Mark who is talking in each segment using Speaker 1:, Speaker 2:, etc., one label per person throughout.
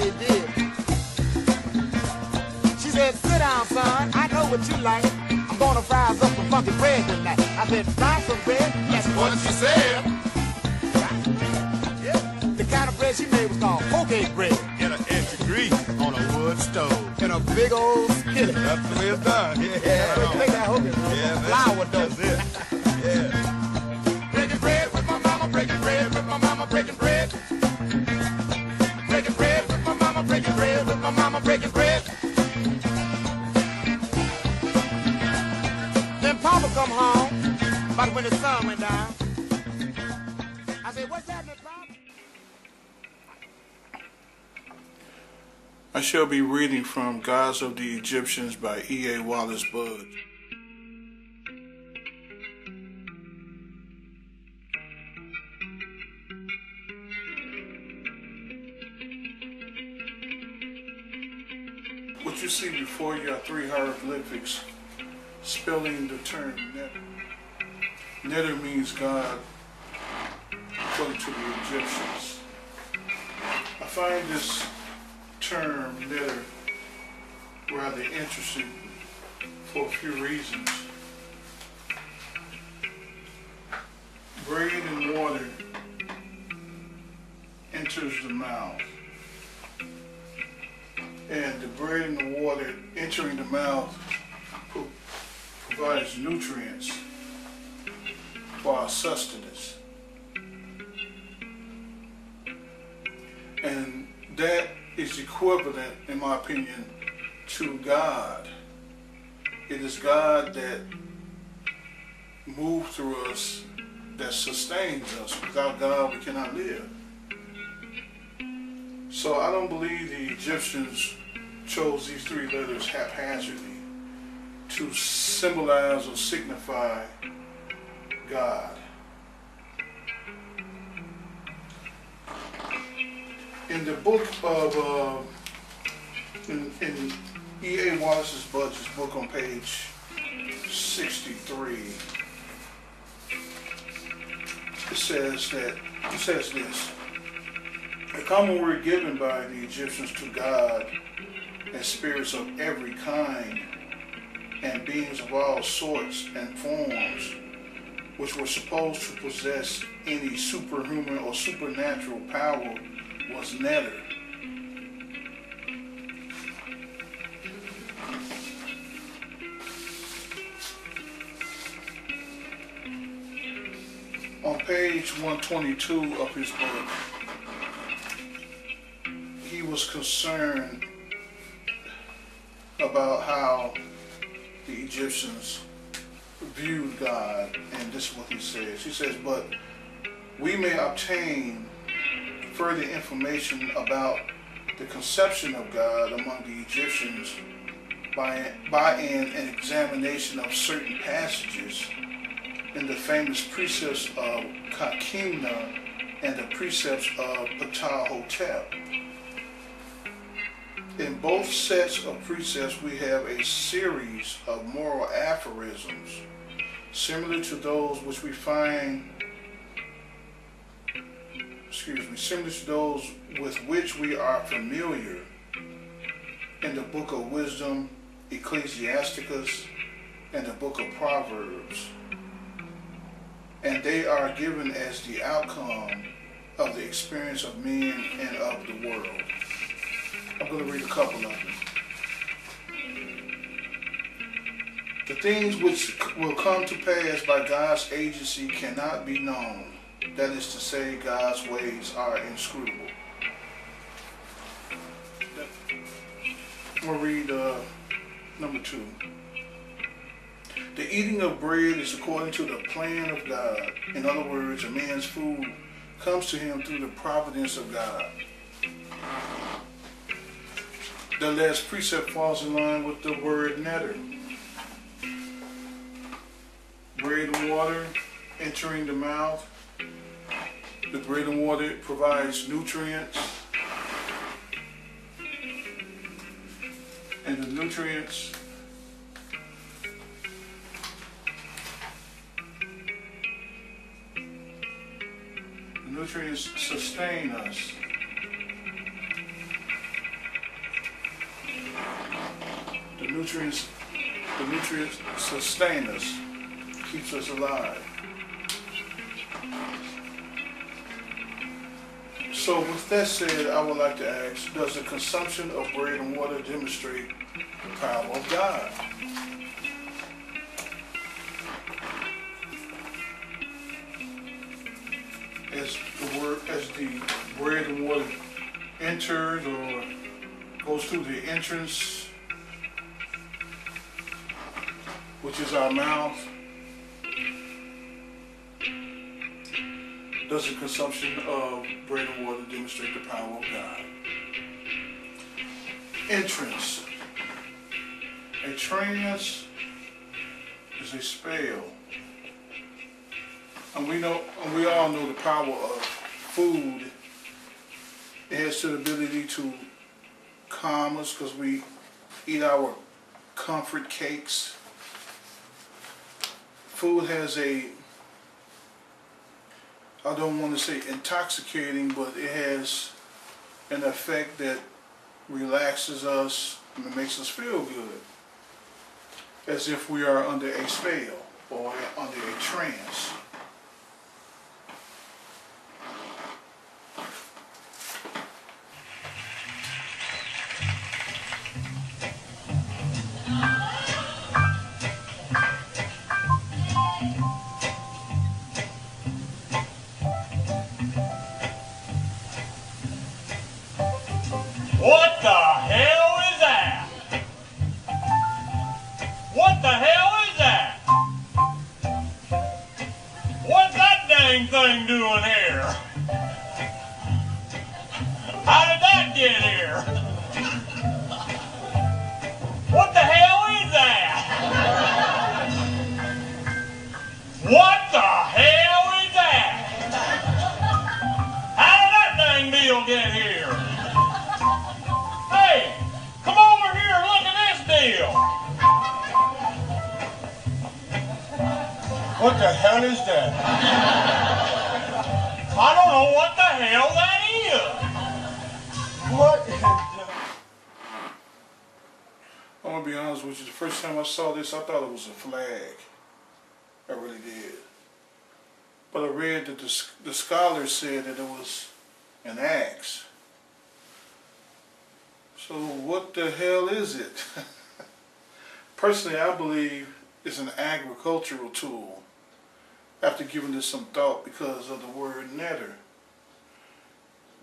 Speaker 1: she did. She said, sit down, son, I know what you like. I'm gonna fry us up some funky bread tonight. I said, fry some bread? That's what she said. Yeah. The kind of bread she made was called poke bread.
Speaker 2: And an extra grease on a wood stove.
Speaker 1: In a big old skillet.
Speaker 2: That's the way it's done.
Speaker 1: Yeah. Make that hook bread.
Speaker 2: Yeah,
Speaker 1: Flour dough.
Speaker 2: that's it. Yeah.
Speaker 1: Breaking bread with my mama, breaking bread with my mama, breaking bread. Breaking bread with my mama, breaking bread with my mama, breaking bread. Then Papa come home, about when the sun went down. I said, what's happening, Papa?
Speaker 3: I shall be reading from Gods of the Egyptians by E.A. Wallace Budge. What you see before you are three hieroglyphics spelling the term Neter. Neter means God, according to the Egyptians. I find this term Neter rather interesting for a few reasons. Bread and water enters the mouth, and the bread and the water entering the mouth provides nutrients for our sustenance. And that is equivalent, in my opinion, to God. It is God that moves through us, that sustains us. Without God, we cannot live. So I don't believe the Egyptians chose these three letters haphazardly to symbolize or signify God. In the book of, in E.A. Wallace's Budge's book on page 63, it says this: a common word given by the Egyptians to God and spirits of every kind and beings of all sorts and forms, which were supposed to possess any superhuman or supernatural power, was Neter. On page 122 of his book, he was concerned about how the Egyptians viewed God, and this is what he says. He says, but we may obtain further information about the conception of God among the Egyptians by an examination of certain passages in the famous precepts of Kakimna and the precepts of Ptah-hotep. In both sets of precepts, we have a series of moral aphorisms similar to those which we find, similar to those with which we are familiar in the Book of Wisdom, Ecclesiasticus, and the Book of Proverbs. And they are given as the outcome of the experience of men and of the world. I'm going to read a couple of them. The things which will come to pass by God's agency cannot be known. That is to say, God's ways are inscrutable. We'll read number 2. The eating of bread is according to the plan of God. In other words, a man's food comes to him through the providence of God. The last precept falls in line with the word Neter. Bread and water entering the mouth. The bread and water provides nutrients. And the nutrients sustain us. The nutrients sustain us, keeps us alive. So with that said, I would like to ask, does the consumption of bread and water demonstrate the power of God? As the bread and water enters or goes through the entrance, which is our mouth, does the consumption of bread and water demonstrate the power of God? Entrance. A trance is a spell. And we all know the power of food. It has the ability to calm us because we eat our comfort cakes. Food has I don't want to say intoxicating, but it has an effect that relaxes us and it makes us feel good, as if we are under a spell or under a trance.
Speaker 4: What the hell is that? What the hell is that? What's that dang thing doing here? How did that get here? What the hell is that? What the hell is that? How did that dang deal get here? Hey, come over here and look at this deal. What the hell is that? I don't know what the hell that is. What is that?
Speaker 3: I'm gonna be honest with you, the first time I saw this, I thought it was a flag. I really did. But I read that the scholars said that it was an axe. So what the hell is it? Personally, I believe it's an agricultural tool, after giving this some thought because of the word netter.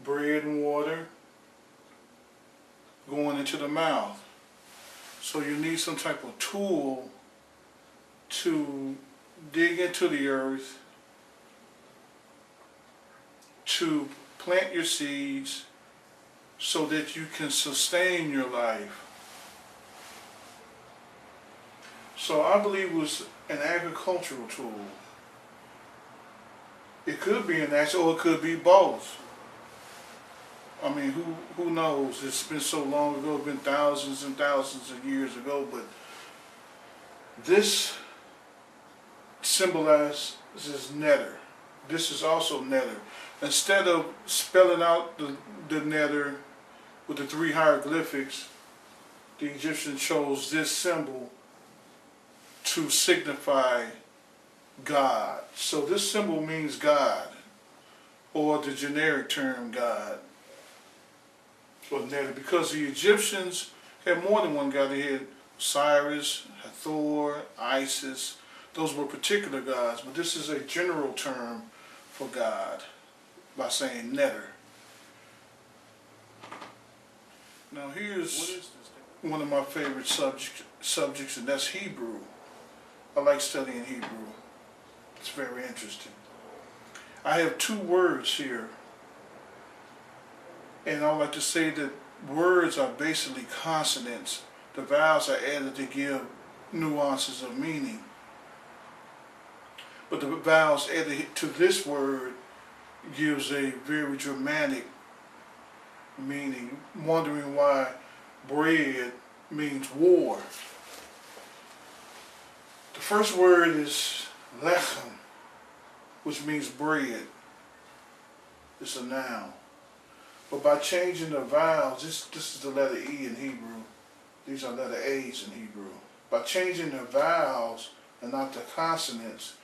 Speaker 3: Bread and water going into the mouth. So you need some type of tool to dig into the earth, to plant your seeds, so that you can sustain your life. So I believe it was an agricultural tool. It could be an axe or it could be both. I mean, who knows? It's been so long ago, it's been thousands and thousands of years ago, but this symbolizes netter. This is also netter. Instead of spelling out the netter with the 3 hieroglyphics, the Egyptians chose this symbol to signify God. So this symbol means God, or the generic term God, or netter, because the Egyptians had more than one god. They had Osiris, Hathor, Isis. Those were particular gods, but this is a general term for God by saying netter. Now here's one of my favorite subjects, and that's Hebrew. I like studying Hebrew. It's very interesting. I have 2 words here, and I like to say that words are basically consonants. The vowels are added to give nuances of meaning. But the vowels added to this word gives a very dramatic meaning, wondering why bread means war. The first word is lechem, which means bread. It's a noun. But by changing the vowels, this is the letter E in Hebrew. These are letter A's in Hebrew. By changing the vowels and not the consonants,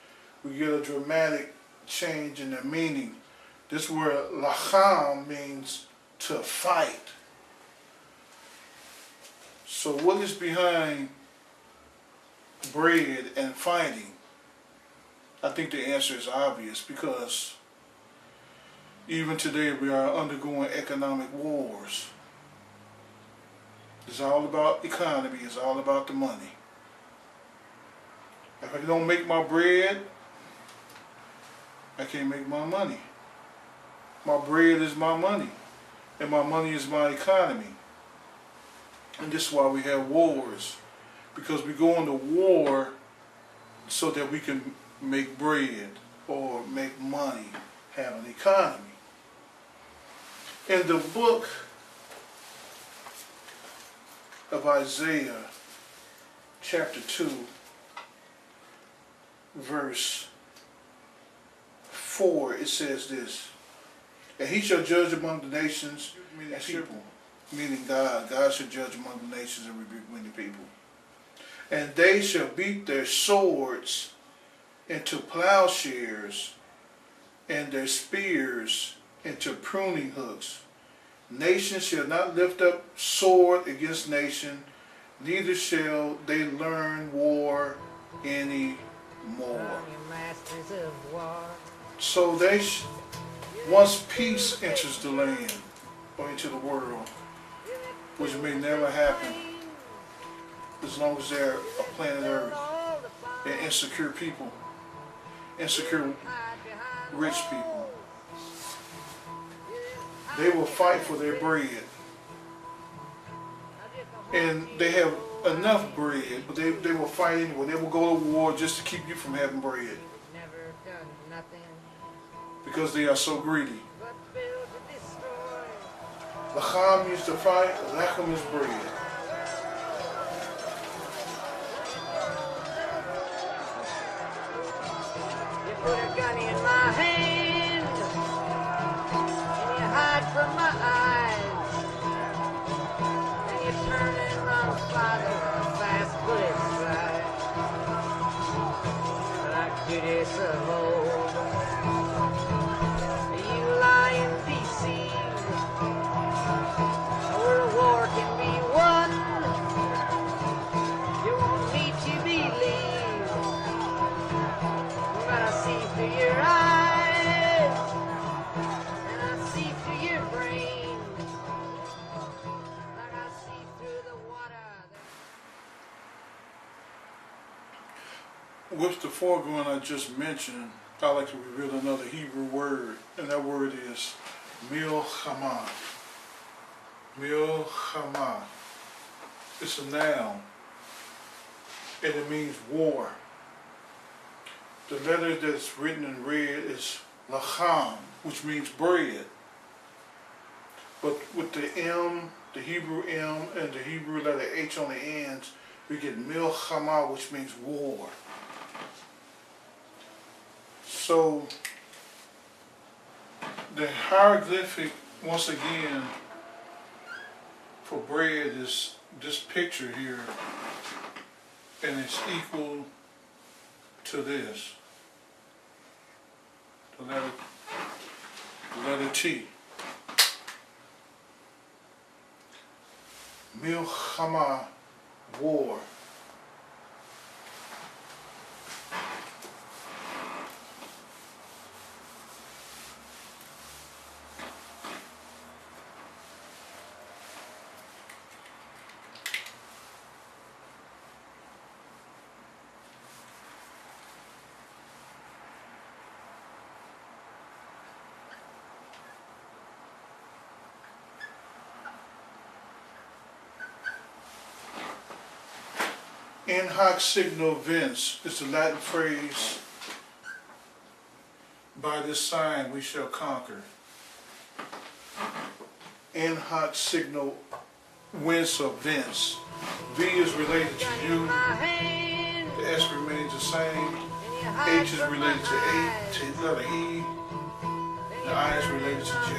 Speaker 3: we get a dramatic change in the meaning. This word lacham means to fight. So what is behind bread and fighting? I think the answer is obvious, because even today we are undergoing economic wars. It's all about economy, it's all about the money. If I don't make my bread, I can't make my money. My bread is my money, and my money is my economy. And this is why we have wars, because we go into war so that we can make bread or make money, have an economy. In the book of Isaiah, chapter 2, verse 4, it says this: and he shall judge among the nations, meaning people, meaning God. God shall judge among the nations and rebuke many people. And they shall beat their swords into plowshares and their spears into pruning hooks. Nation shall not lift up sword against nation, neither shall they learn war any more. So once peace enters the land or into the world, which may never happen as long as they're a planet Earth, and insecure people, insecure rich people, they will fight for their bread. And they have enough bread, but they will fight anyway. They will go to war just to keep you from having bread, because they are so greedy. Lacham means to fight, lechem is bread.
Speaker 5: You put a gun in my hand, and you hide from my eyes, and you turn and run farther when the fast bullets fly. Like Judas of old, you lie and deceive. A world war can be won. You want me to believe, but I see through your eyes, and I see through your brain, like I see through the water.
Speaker 3: With the foregoing I just mentioned, I like to reveal another Hebrew word, and that word is milchama. Milchama. It's a noun, and it means war. The letter that's written in red is lacham, which means bread. But with the M, the Hebrew M, and the Hebrew letter H on the ends, we get milchama, which means war. So the hieroglyphic, once again, for bread is this picture here, and it's equal to this, the letter T. Milchama, war. In hoc signo vince is the Latin phrase, by this sign we shall conquer. In hoc signo vince or vince. V is related to U, the S remains the same, H is related to letter E, the I is related to J.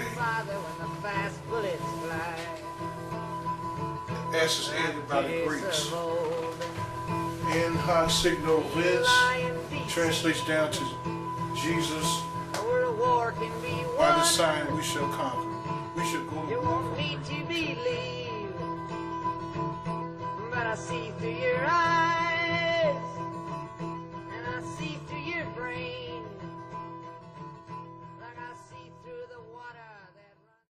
Speaker 3: as is aided by the
Speaker 5: Days
Speaker 3: Greeks.
Speaker 5: of old.
Speaker 3: In hoc signo vince
Speaker 5: Lying beasts.
Speaker 3: translates down to Jesus,
Speaker 5: Where a war can be
Speaker 3: by the
Speaker 5: won.
Speaker 3: sign we shall conquer. We shall go to
Speaker 5: You
Speaker 3: war.
Speaker 5: want me to believe, but I see through your eyes.